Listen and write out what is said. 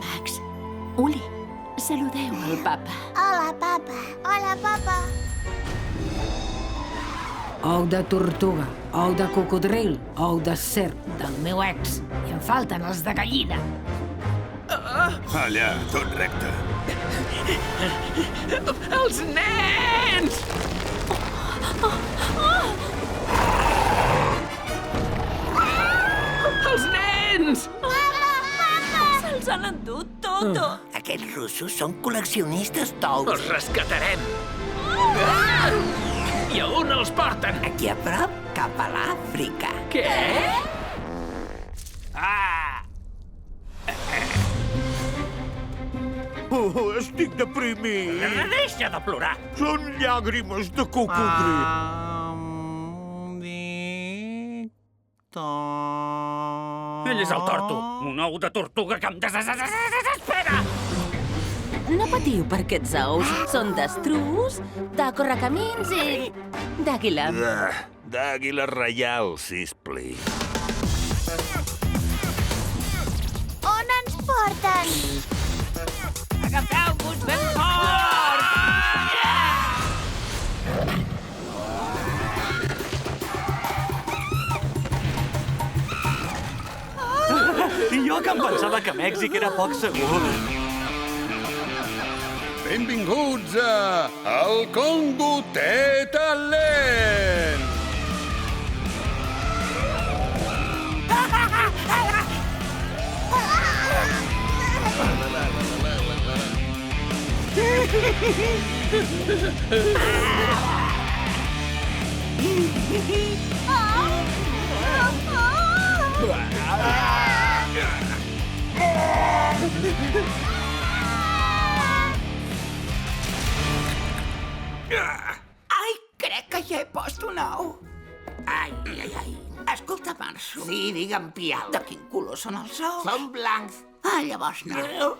Max. Uli, saludeu al papa. Hola, papa. Hola, papa. Ou de tortuga, ou de cocodril, ou de serp, del meu ex. I em falten els de gallina. Allà, tot recte. Els nens! Els nens! Se'ls han endut tot. Aquests russos són col·leccionistes d'ous. Els rescatarem. I a on els porten? Aquí a prop, cap a l'Àfrica. Què? Oh, estic deprimit. Deixa de plorar. Són llàgrimes de cocodril. Ell és el torto. Un ou de tortuga que em desespera. No patiu per aquests ous. Són d'estruç, de correcamins i d'àguila. D'àguila reial, sispli. On ens porten? Agafeu-vos ben fort! I jo que em pensava que Mèxic era poc segur. Benvinguts a El Congo té talent! Ai, crec que ja he post un ou. Ai. Escolta, Marso. Sí, digue'm, Pial. De quin color són els ous? Són blancs. Ah, llavors no.